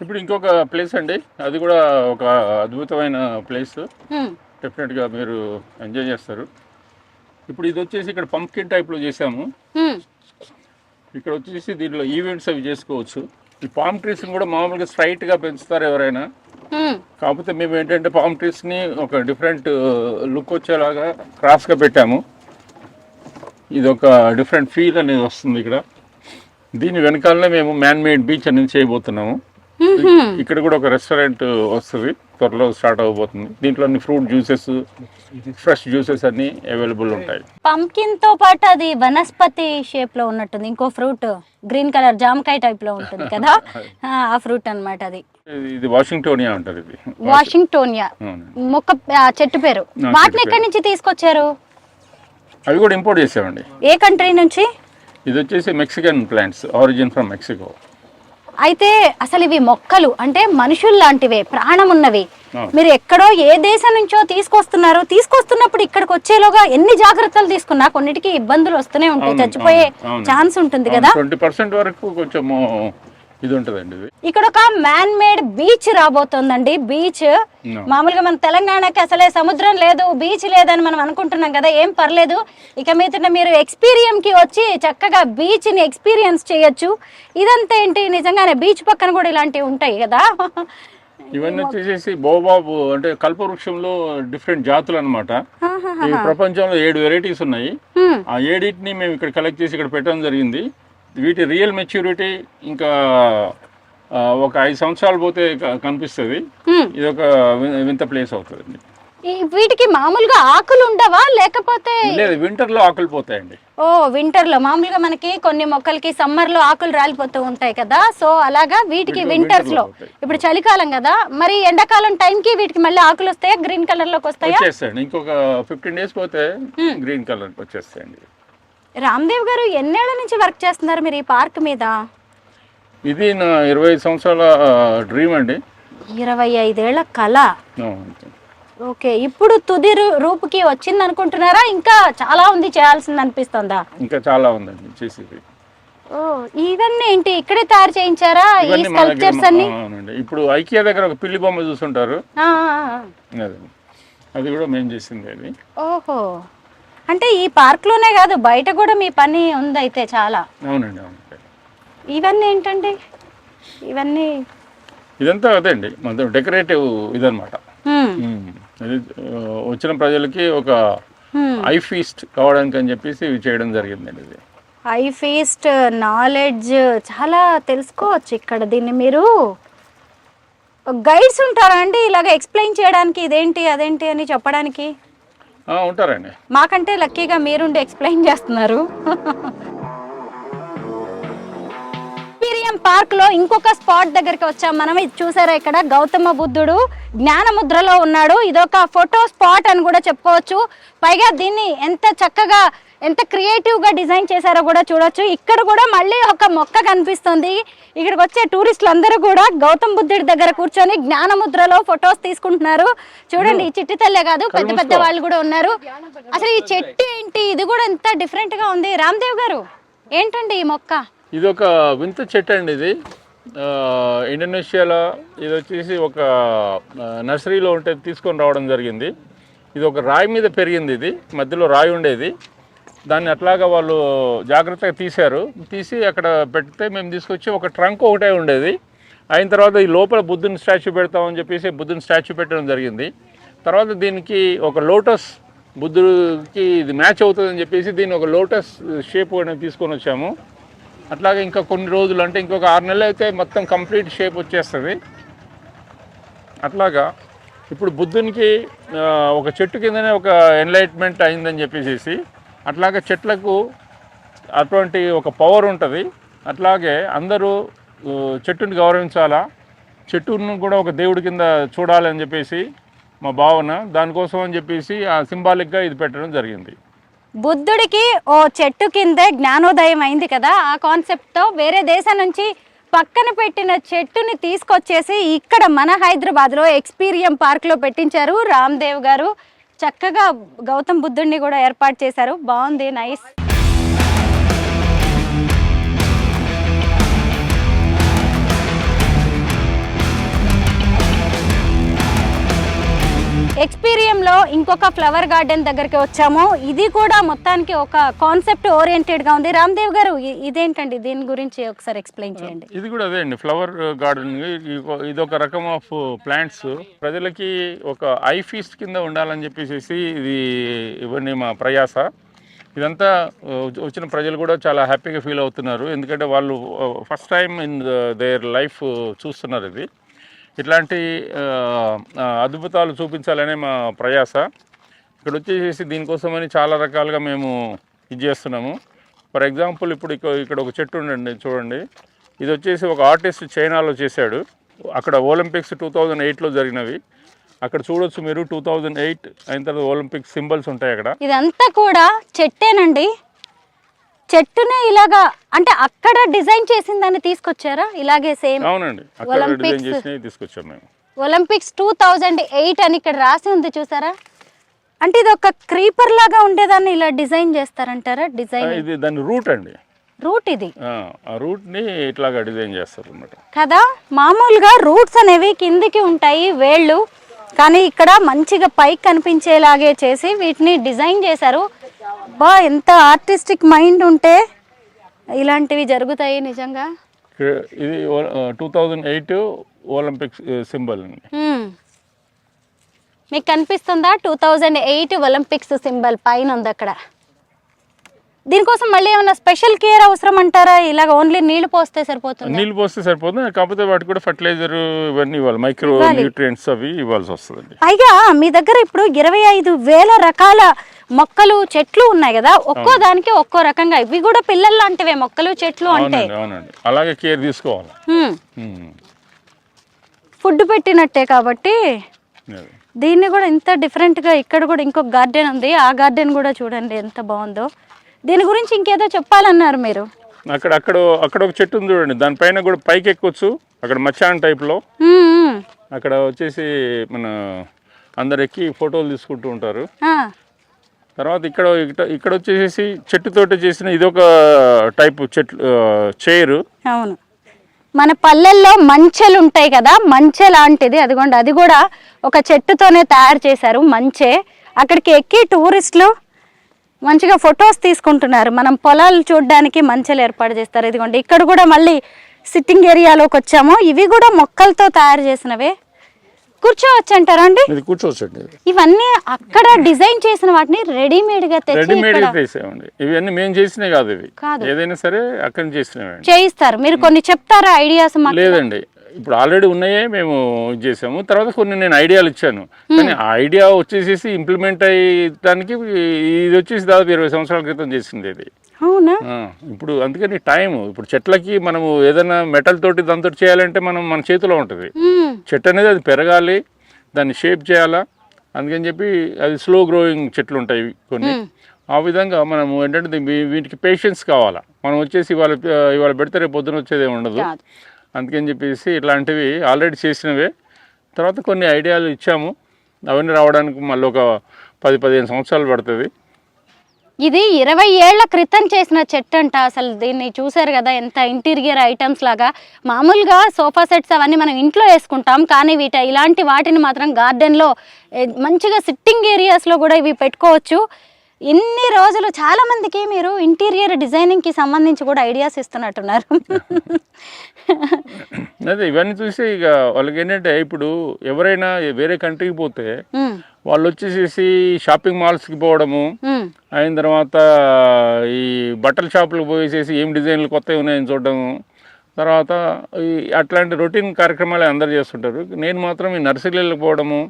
ఇప్పుడు ఇంకొక ప్లేస్ అండి, అది కూడా ఒక అద్భుతమైన ప్లేస్. డెఫినెట్గా మీరు ఎంజాయ్ చేస్తారు. ఇప్పుడు ఇది వచ్చేసి ఇక్కడ పంప్కిన్ టైప్లో చేసాము. ఇక్కడ వచ్చేసి దీంట్లో ఈవెంట్స్ అవి చేసుకోవచ్చు. ఈ పామ్ ట్రీస్ని కూడా మామూలుగా స్ట్రైట్గా పెంచుతారు ఎవరైనా, కాకపోతే మేము ఏంటంటే పామ్ ట్రీస్ని ఒక డిఫరెంట్ లుక్ వచ్చేలాగా క్రాస్గా పెట్టాము. ఇది ఒక డిఫరెంట్ ఫీల్ అనేది వస్తుంది ఇక్కడ. దీని వెనకాలనే మేము మ్యాన్ మేడ్ బీచ్ అనేది చేయబోతున్నాము. ఇక్కడ కూడా ఒక రెస్టారెంట్ వస్తుంది, త్వరలో స్టార్ట్ అవబోతుంది. దీంట్లో అన్ని ఫ్రూట్ జ్యూసెస్, ఫ్రెష్ జ్యూసెస్ అన్ని అవైలబుల్ ఉంటాయి. పంకిన్ తో పాటు అది వనస్పతి షేప్ లో ఉన్నట్టుంది, ఇంకో ఫ్రూట్ గ్రీన్ కలర్ జామకాయ టైప్ లో ఉంటుంది కదా, ఆ ఫ్రూట్ అన్నమాట. అది ఇది వాషింగ్టోనియా అంటారు. ఇది వాషింగ్టోనియా మొక్క చెట్టు పేరు. వాటిని ఎక్కడి నుంచి తీసుకొచ్చారు? అవి కూడా ఇంపోర్ట్ చేసామండి. ఏ కంట్రీ నుంచి? ఇది వచ్చేసి Mexican plants, origin from Mexico. అయితే అసలు ఇవి మొక్కలు అంటే మనుషులు లాంటివే, ప్రాణం ఉన్నవి. మీరు ఎక్కడో ఏ దేశం నుంచో తీసుకొస్తున్నారు. తీసుకొస్తున్నప్పుడు ఇక్కడికి వచ్చేలోగా ఎన్ని జాగ్రత్తలు తీసుకున్నా కొన్నిటికి ఇబ్బందులు వస్తూనే ఉంటాయి, చచ్చిపోయే ఛాన్స్ ఉంటుంది కదా. 20% వరకు కొంచెం ఇది ఉంటుందండి. ఇక్కడ ఒక మ్యాన్ మేడ్ బీచ్ రాబోతోందండి. బీచ్ మామూలుగా మన తెలంగాణకి అసలే సముద్రం లేదు, బీచ్ లేదని మనం అనుకుంటున్నాం కదా. ఏం పర్లేదు, ఇక మీద మీరు ఎక్స్పీరియన్స్ కి వచ్చి చక్కగా బీచ్ ని ఎక్స్పీరియన్స్ చేయొచ్చు. ఇదంతా ఏంటి, నిజంగానే బీచ్ పక్కన కూడా ఇలాంటివి ఉంటాయి కదా. ఇవన్నీ వచ్చేసి బోబాబు అంటే కల్పవృక్షంలో డిఫరెంట్ జాతులు అనమాట. ఈ ప్రపంచంలో 7 వెరైటీస్ ఉన్నాయి. ఆ 7ని మేము ఇక్కడ కలెక్ట్ చేసి ఇక్కడ పెట్టడం జరిగింది. వీటి రియల్ మెచ్యూరిటీ ఇంకా ఒక 5 సంవత్సరాలు పోతే కనిపిస్తుంది. ఇది ఒక వింత ప్లేస్ అవుతుంది. వీటికి మామూలుగా ఆకులు ఉండవా లేకపోతే? లేదు, వింటర్ లో ఆకులు పోతాయండి. ఓ, వింటర్ లో మామూలుగా మనకి కొన్ని మొక్కలకి సమ్మర్ లో ఆకులు రాలిపోతూ ఉంటాయి కదా, సో అలాగా వీటికి వింటర్స్ లో. ఇప్పుడు చలికాలం కదా, మరి ఎండాకాలం టైం కి వీటికి మళ్ళీ ఆకులు వస్తాయా, గ్రీన్ కలర్ లోకి వస్తాయా? వచ్చేస్తాయండి, ఇంకొక 15 days పోతే గ్రీన్ కలర్ వచ్చేస్తాయండి. రామ్దేవ్ గారు ఎన్నేళ్ల నుంచి వర్క్ చేస్తున్నారు మీరు ఈ పార్క్ మీద? ఇది నా 25 సంవత్సరాల డ్రీమ్ అండి. 25 ఏళ్ల కళ. ఓకే, ఇప్పుడు తుది రూపుకి వచ్చింది అనుకుంటున్నారా? ఇంకా చాలా ఉంది చేయాల్సింది అనిపిస్తుందా? ఇంకా చాలా ఉందండి చేసేది. ఓ, ఇవన్నీ ఏంటి ఇక్కడే తయారు చేయించారా ఈ స్కల్ప్చర్స్ అన్ని? ఇప్పుడు ఐకియా దగ్గర ఒక పిల్లి బొమ్మ చూస్తుంటారు, అది కూడా మేము చేసింది అది. ఓహో, అంటే ఈ పార్క్ లోనే కాదు బయట కూడా మీ పని ఉంది అయితే చాలా. అవునండి, అవును. ఇవన్నీ ఏంటండి? ఇవన్నీ ఇదంతా అదే అండి, మన డెకరేటివ్ ఇదనమాట. అది వచ్చిన ప్రజలకి ఒక ఐ ఫీస్ట్ కావడానికి అని చెప్పేసి ఇవి చేయడం జరిగిందండి. ఇది ఐ ఫీస్ట్, నాలెడ్జ్ చాలా తెలుసుకోవచ్చు ఇక్కడ. దీన్ని మీరు గైడ్స్ ఉంటారా అండి ఇలాగ ఎక్స్ప్లెయిన్ చేయడానికి, ఇదేంటి అదేంటి అని చెప్పడానికి? ఉంటారండి. మాకంటే లక్కీగా మీరుండి ఎక్స్ప్లెయిన్ చేస్తున్నారు. పార్క్ లో ఇంకొక స్పాట్ దగ్గరికి వచ్చాం మనం. ఇది చూసారా, ఇక్కడ గౌతమ బుద్ధుడు జ్ఞాన ముద్రలో ఉన్నాడు. ఇదొక ఫోటో స్పాట్ అని కూడా చెప్పుకోవచ్చు. పైగా దీన్ని ఎంత చక్కగా, ఎంత క్రియేటివ్ గా డిజైన్ చేశారో కూడా చూడొచ్చు. ఇక్కడ కూడా మళ్ళీ ఒక మొక్క కనిపిస్తుంది. ఇక్కడికి వచ్చే టూరిస్టులు అందరూ కూడా గౌతమ బుద్ధుడి దగ్గర కూర్చొని జ్ఞాన ముద్రలో ఫొటోస్ తీసుకుంటున్నారు. చూడండి, ఈ చిట్టి తల్లే కాదు, పెద్ద పెద్ద వాళ్ళు కూడా ఉన్నారు. అసలు ఈ చెట్టు ఏంటి, ఇది కూడా ఎంత డిఫరెంట్ గా ఉంది. రామ్దేవ్ గారు, ఏంటండి ఈ మొక్క? ఇది ఒక వింత చెట్టు అండి. ఇది ఇండోనేషియాలో ఇది వచ్చేసి ఒక నర్సరీలో ఉంటే తీసుకొని రావడం జరిగింది. ఇది ఒక రాయి మీద పెరిగింది. ఇది మధ్యలో రాయి ఉండేది, దాన్ని అట్లాగా వాళ్ళు జాగ్రత్తగా తీసి అక్కడ పెడితే మేము తీసుకొచ్చి ఒక ట్రంక్ ఒకటే ఉండేది. అయిన తర్వాత ఈ లోపల బుద్ధుని స్టాచ్యూ పెడతామని చెప్పేసి బుద్ధుని స్టాచ్యూ పెట్టడం జరిగింది. తర్వాత దీనికి ఒక లోటస్, బుద్ధుడికి ఇది మ్యాచ్ అవుతుందని చెప్పేసి దీన్ని ఒక లోటస్ షేప్ తీసుకొని వచ్చాము. అట్లాగే ఇంకా కొన్ని రోజులు అంటే ఇంకొక 6 నెలలు అయితే మొత్తం కంప్లీట్ షేప్ వచ్చేస్తుంది. అట్లాగా ఇప్పుడు బుద్ధునికి ఒక చెట్టు కిందనే ఒక ఎన్లైట్మెంట్ అయిందని చెప్పేసి అట్లాగే చెట్లకు అటువంటి ఒక పవర్ ఉంటుంది. అట్లాగే అందరూ చెట్టుని గౌరవించాలా, చెట్టును కూడా ఒక దేవుడి కింద చూడాలని చెప్పేసి మా భావన. దానికోసం అని చెప్పేసి ఆ సింబాలిక్గా ఇది పెట్టడం జరిగింది. బుద్ధుడికి ఓ చెట్టు కిందే జ్ఞానోదయం అయింది కదా, ఆ కాన్సెప్ట్తో వేరే దేశం నుంచి పక్కన పెట్టిన చెట్టుని తీసుకొచ్చేసి ఇక్కడ మన హైదరాబాద్లో ఎక్స్పీరియం పార్క్లో పెట్టించారు రామ్దేవ్ గారు. చక్కగా గౌతమ్ బుద్ధుడిని కూడా ఏర్పాటు చేశారు. బాగుంది, నైస్. ఇంకొక ఫ్లవర్ గార్డెన్ దగ్గరికి వచ్చాము. ఇది కూడా మొత్తానికి ఒక కాన్సెప్ట్ ఓరియంటెడ్గా ఉంది. రామ్దేవ్ గారు ఇదేంటండి, దీని గురించి ఒకసారి ఎక్స్ప్లెయిన్ చేయండి. ఇది కూడా అదే అండి, ఫ్లవర్ గార్డెన్. ఇది ఒక రకం ఆఫ్ ప్లాంట్స్. ప్రజలకి ఒక ఐ ఫీస్ట్ కింద ఉండాలని చెప్పేసి ఇది ఇవన్నీ మా ప్రయాస. ఇదంతా వచ్చిన ప్రజలు కూడా చాలా హ్యాపీగా ఫీల్ అవుతున్నారు, ఎందుకంటే వాళ్ళు first time in their life చూస్తున్నారు. ఇది ఇట్లాంటి అద్భుతాలు చూపించాలనే మా ప్రయాస. ఇక్కడ వచ్చేసి దీనికోసమని చాలా రకాలుగా మేము ఇది చేస్తున్నాము. ఫర్ ఎగ్జాంపుల్ ఇప్పుడు ఇక్కడ ఒక చెట్టు ఉండండి, చూడండి. ఇది వచ్చేసి ఒక ఆర్టిస్ట్ చైనాలో చేశాడు. అక్కడ ఒలింపిక్స్ 2008లో జరిగినవి. అక్కడ చూడొచ్చు మీరు, 2008 అయిన తర్వాత ఒలింపిక్ సింబల్స్ ఉంటాయి అక్కడ. ఇదంతా కూడా చెట్టేనండి. చెట్టునే ఇలాగా అంటే అక్కడ డిజైన్ చేసిన దాన్ని తీసుకొచ్చారా ఇలాగే సేమ్? అవునండి, అక్కడ డిజైన్ చేసినవి తీసుకొచ్చాం మేము. ఒలింపిక్స్ 2008 అని ఇక్కడ రాసి ఉంది, చూసారా? అంటే ఇది ఒక క్రీపర్ లాగా ఉండేదాన్ని ఇలా డిజైన్ చేస్తారంటారా? డిజైన్ ఇది దాని రూట్ అండి, రూట్. ఇది ఆ రూట్ ని ఇట్లాగా డిజైన్ చేస్తారు అన్నమాట కదా. మామూలుగా రూట్స్ అనేవి కిందికి ఉంటాయి, వేళ్ళు, కానీ ఇక్కడ మంచిగా పైకి కనిపించేలాగే చేసి వీటిని డిజైన్ చేశారు. బా, ఎంత ఆర్టిస్టిక్ మైండ్ ఉంటే ఇలాంటివి జరుగుతాయి నిజంగా. ఇది 2008 ఒలింపిక్స్ సింబల్ అండి. మీకు కనిపిస్తుందా? 2008 ఒలింపిక్స్ సింబల్ పైన ఉంది అక్కడ. దీనికోసం మళ్ళీ ఏమైనా స్పెషల్ కేర్ అవసరం అంటారా? ఇలాగ ఓన్లీ నీళ్లు పోస్తే సరిపోతుంది? నీళ్ళు పోస్తే సరిపోతుంది, కాకపోతే వాటికి కూడా ఫర్టిలైజర్ ఇవన్నీ ఇవ్వాలి, మైక్రో న్యూట్రియంట్స్ అవి ఇవ్వాల్సి వస్తుంది. పైగా మీ దగ్గర ఇప్పుడు 25,000 రకాల మొక్కలు చెట్లు ఉన్నాయి కదా, ఒక్కో దానికి ఒక్కో రకంగా. ఇవి కూడా పిల్లలు లాంటివే మొక్కలు చెట్లు అంటే. అవునండి, అలాగే కేర్ తీసుకోవాలి. ఫుడ్ పెట్టినట్టే కాబట్టి దీన్ని కూడా ఇంత డిఫరెంట్గా. ఇక్కడ కూడా ఇంకొక గార్డెన్ ఉంది, ఆ గార్డెన్ కూడా చూడండి ఎంత బాగుందో. దీని గురించి ఇంకేదో చెప్పాలన్నారు మీరు. అక్కడ ఒక చెట్టు ఉంది చూడండి, దానిపైన కూడా పైకి ఎక్కొచ్చు. అక్కడ మచాన్ టైప్లో అక్కడ వచ్చేసి మన అందరు ఎక్కి ఫోటోలు తీసుకుంటూ ఉంటారు. తర్వాత ఇక్కడ వచ్చేసి చెట్టుతోటి చేసిన ఇదొక టైప్ చెట్లు చైరు. అవును, మన పల్లెల్లో మంచెలు ఉంటాయి కదా, మంచె లాంటిది. అదిగోండి, అది కూడా ఒక చెట్టుతోనే తయారు చేశారు, మంచె. అక్కడికి ఎక్కి టూరిస్టులు మంచిగా ఫొటోస్ తీసుకుంటున్నారు. మనం పొలాలు చూడడానికి మంచెలు ఏర్పాటు చేస్తారు. ఇదిగోండి, ఇక్కడ కూడా మళ్ళీ సిట్టింగ్ ఏరియాలోకి వచ్చాము. ఇవి కూడా మొక్కలతో తయారు చేసినవే. కూర్చోవచ్చు అంటారా అండి? కూర్చోవచ్చండి. ఇవన్నీ అక్కడ డిజైన్ చేసిన వాటిని రెడీమేడ్ గా తెచ్చామండి. ఇవన్నీ మేము చేసినవి కాదు, ఇవి ఏదైనా సరే అక్కడ చేయిస్తారు. మీరు కొన్ని చెప్తారా ఐడియాస్? లేదండి, ఇప్పుడు ఆల్రెడీ ఉన్నాయే మేము చేసాము. తర్వాత కొన్ని నేను ఐడియాలు ఇచ్చాను, కానీ ఆ ఐడియా వచ్చేసి ఇంప్లిమెంట్ అయ్యడానికి ఇది వచ్చేసి దాదాపు 20 సంవత్సరాల క్రితం చేసింది ఇది. అవునా? ఇప్పుడు అందుకని టైం, ఇప్పుడు చెట్లకి మనము ఏదైనా మెటల్ తోటి దాంతో చేయాలంటే మన చేతిలో ఉంటుంది. చెట్టు అనేది అది పెరగాలి, దాన్ని షేప్ చేయాలా, అందుకని చెప్పి అది స్లో గ్రోయింగ్ చెట్లు ఉంటాయి కొన్ని. ఆ విధంగా మనము ఏంటంటే వీటికి పేషెన్స్ కావాలా. మనం వచ్చేసి ఇవాళ పెడితే రేపు పొద్దున వచ్చేది ఏమి ఉండదు. అందుకని చెప్పేసి ఇట్లాంటివి ఆల్రెడీ చేసినవే. తర్వాత కొన్ని ఐడియాలు ఇచ్చాము, అవన్నీ రావడానికి మళ్ళీ ఒక 10-15 సంవత్సరాలు పడుతుంది. ఇది 20 ఏళ్ల క్రితం చేసిన చెట్టు అంట. అసలు దీన్ని చూసారు కదా, ఎంత ఇంటీరియర్ ఐటమ్స్ లాగా. మామూలుగా సోఫా సెట్స్ అవన్నీ మనం ఇంట్లో వేసుకుంటాం, కానీ ఇలాంటి వాటిని మాత్రం గార్డెన్లో మంచిగా సిట్టింగ్ ఏరియాస్లో కూడా ఇవి పెట్టుకోవచ్చు. ఇన్ని రోజులు చాలా మందికి మీరు ఇంటీరియర్ డిజైనింగ్కి సంబంధించి కూడా ఐడియాస్ ఇస్తున్నట్టున్నారు. అదే ఇవన్నీ చూసి ఇక వాళ్ళకి ఏంటంటే, ఇప్పుడు ఎవరైనా వేరే కంట్రీకి పోతే వాళ్ళు వచ్చేసి షాపింగ్ మాల్స్కి పోవడము, అయిన తర్వాత ఈ బట్టల షాపులకు పోయేసేసి ఏం డిజైన్లు కొత్తవి ఉన్నాయని చూడడము, తర్వాత అట్లాంటి రొటీన్ కార్యక్రమాలు అందరు చేస్తుంటారు. నేను మాత్రం ఈ నర్సరీలకు పోవడము,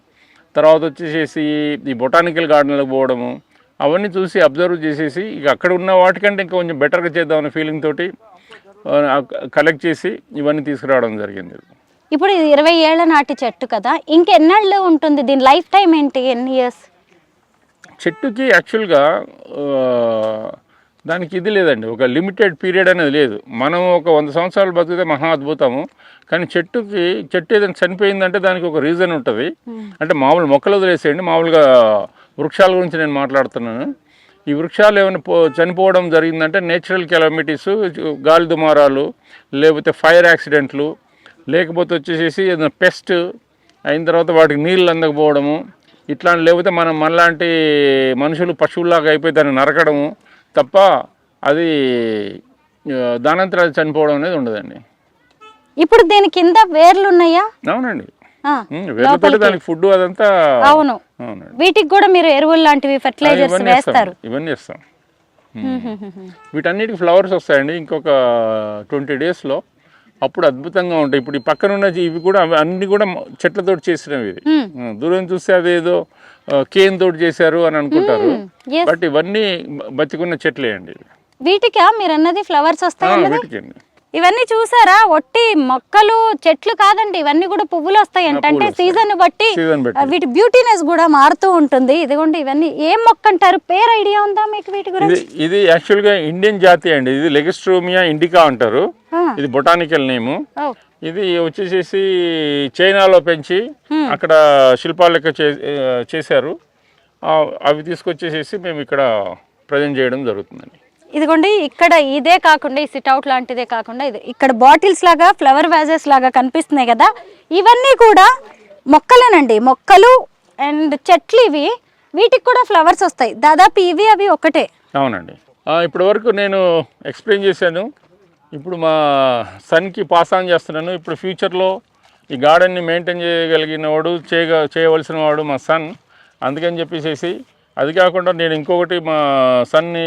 తర్వాత వచ్చేసి ఈ బొటానికల్ గార్డెన్లకు పోవడము, అవన్నీ చూసి అబ్జర్వ్ చేసేసి ఇక అక్కడ ఉన్న వాటికంటే ఇంకా కొంచెం బెటర్గా చేద్దామనే ఫీలింగ్ తోటి కలెక్ట్ చేసి ఇవన్నీ తీసుకురావడం జరిగింది. ఇప్పుడు ఇది 20 ఏళ్ల నాటి చెట్టు కదా, ఇంకెన్నాళ్ళు ఉంటుంది? దీని లైఫ్ టైం ఏంటి? ఎన్ని ఇయర్స్? చెట్టుకి యాక్చువల్గా దానికి ఇది లేదండి, ఒక లిమిటెడ్ పీరియడ్ అనేది లేదు. మనం ఒక 100 సంవత్సరాలు బతికితే మహా అద్భుతము, కానీ చెట్టు ఏదైనా చనిపోయిందంటే దానికి ఒక రీజన్ ఉంటుంది. అంటే మామూలు మొక్కలు వదిలేసేయండి, మామూలుగా వృక్షాల గురించి నేను మాట్లాడుతున్నాను. ఈ వృక్షాలు ఏమైనా చనిపోవడం జరిగిందంటే నేచురల్ కెలామిటీస్, గాలి దుమారాలు, లేకపోతే ఫైర్ యాక్సిడెంట్లు, లేకపోతే వచ్చేసి ఏదైనా పెస్ట్ అయిన తర్వాత వాటికి నీళ్ళు అందకపోవడము, ఇట్లా లేకపోతే మనం మనలాంటి మనుషులు పశువుల్లాగా అయిపోయి దాన్ని నరకడము తప్ప అది దానంతరం అది చనిపోవడం అనేది ఉండదండి. ఇప్పుడు దీని కింద వేర్లు ఉన్నాయా? అవునండి, వేర్లతో దానికి ఫుడ్ అదంతా. అవును, వీటికి కూడా మీరు ఎరువులు లాంటివి ఫెర్టిలైజర్స్ వేస్తారు? ఇవన్నీ వేస్తాం. వీటన్నిటికి ఫ్లవర్స్ వస్తాయండి ఇంకొక 20 డేస్లో. అప్పుడు అద్భుతంగా ఉంటాయి. ఇప్పుడు ఈ పక్కన ఉన్న ఇవి కూడా అన్ని కూడా చెట్లతోటి చేసినవి. ఇది దూరం చూస్తే అదేదో కేన్ తోటి చేశారు అని అనుకుంటారు, బట్ ఇవన్నీ బతికున్న చెట్లే అండి. వీటికా మీరు అన్నది ఫ్లవర్స్ వస్తాయి? వీటికి ఇవన్నీ చూసారా, ఒట్టి మొక్కలు చెట్లు కాదండి, ఇవన్నీ కూడా పువ్వులు వస్తాయి అంటే సీజన్ బట్టి వీటి బ్యూటీనెస్ కూడా మారుతూ ఉంటుంది. ఇదిగోండి, ఇవన్నీ ఏం మొక్క అంటారు, పేరు ఐడియా ఉందా మీకు వీటి గురించి? ఇది యాక్చువల్గా ఇండియన్ జాతి అండి. ఇది లెగస్ట్రోమియా ఇండికా అంటారు. ఇది బొటానికల్ నేము. ఇది వచ్చేసేసి చైనాలో పెంచి అక్కడ శిల్పాలు లెక్క చేశారు. అవి తీసుకొచ్చేసేసి మేము ఇక్కడ ప్రజెంట్ చేయడం జరుగుతుందండి. ఇదిగోండి, ఇక్కడ ఇదే కాకుండా ఈ సిట్అవుట్ లాంటిదే కాకుండా ఇది ఇక్కడ బాటిల్స్ లాగా ఫ్లవర్ వ్యాజెస్ లాగా కనిపిస్తున్నాయి కదా, ఇవన్నీ కూడా మొక్కలేనండి, మొక్కలు అండ్ చెట్లు ఇవి. వీటికి కూడా ఫ్లవర్స్ వస్తాయి దాదాపు ఇవి అవి ఒకటే. అవునండి, ఇప్పటి వరకు నేను ఎక్స్ప్లెయిన్ చేశాను. ఇప్పుడు మా సన్కి పాస్ ఆన్ చేస్తున్నాను. ఇప్పుడు ఫ్యూచర్లో ఈ గార్డెన్ని మెయింటైన్ చేయగలిగిన వాడు చేయవలసిన వాడు మా సన్. అందుకని చెప్పేసి అది కాకుండా నేను ఇంకొకటి మా సన్ని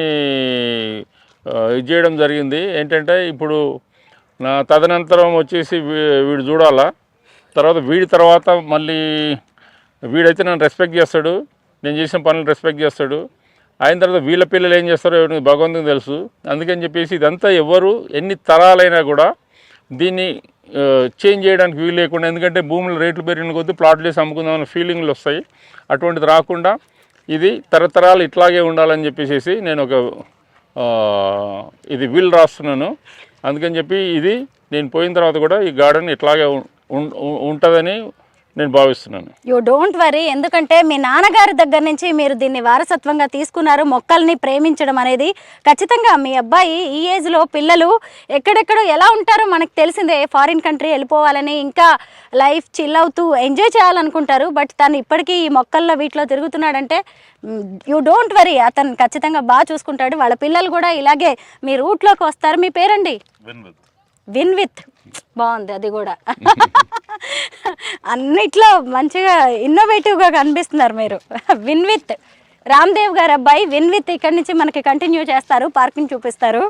ఇది చేయడం జరిగింది. ఏంటంటే ఇప్పుడు నా తదనంతరం వచ్చేసి వీడు చూడాలా, వీడి తర్వాత మళ్ళీ వీడైతే నన్ను రెస్పెక్ట్ చేస్తాడు, నేను చేసిన పనులు రెస్పెక్ట్ చేస్తాడు. అయిన తర్వాత వీళ్ళ పిల్లలు ఏం చేస్తారో భగవంతునికి తెలుసు. అందుకని చెప్పేసి ఇదంతా ఎవరు ఎన్ని తరాలైనా కూడా దీన్ని చేంజ్ చేయడానికి వీలు లేకుండా, ఎందుకంటే భూముల రేట్లు పెరిగిన కొద్దీ ప్లాట్లు వేసి అమ్ముకుందామన్న ఫీలింగ్లు వస్తాయి. అటువంటిది రాకుండా ఇది తరతరాలు ఇట్లాగే ఉండాలని చెప్పేసి నేను ఒక ఇది విల్ రాస్తున్నాను. అందుకని చెప్పి ఇది నేను పోయిన తర్వాత కూడా ఈ గార్డెన్ ఇట్లాగే ఉంటుందని నేను భావిస్తున్నాను. యూ డోంట్ వరీ, ఎందుకంటే మీ నాన్నగారి దగ్గర నుంచి మీరు దీన్ని వారసత్వంగా తీసుకున్నారు. మొక్కల్ని ప్రేమించడం అనేది ఖచ్చితంగా మీ అబ్బాయి ఈ ఏజ్లో పిల్లలు ఎక్కడెక్కడో ఎలా ఉంటారో మనకు తెలిసిందే. ఫారిన్ కంట్రీ వెళ్ళిపోవాలని, ఇంకా లైఫ్ చిల్ అవుతూ ఎంజాయ్ చేయాలనుకుంటారు. బట్ తను ఇప్పటికీ ఈ మొక్కల్లో వీటిలో తిరుగుతున్నాడంటే యూ డోంట్ వరీ, అతను ఖచ్చితంగా బాగా చూసుకుంటాడు. వాళ్ళ పిల్లలు కూడా ఇలాగే మీ రూట్లోకి వస్తారు. మీ పేరండి? విన్విత్. బాగుంది అది కూడా. అన్నిట్లో మంచిగా ఇన్నోవేటివ్గా కనిపిస్తున్నారు మీరు. విన్విత్ రామ్దేవ్ గారు అబ్బాయి విన్విత్ ఇక్కడి నుంచి మనకి కంటిన్యూ చేస్తారు, పార్కింగ్ చూపిస్తారు.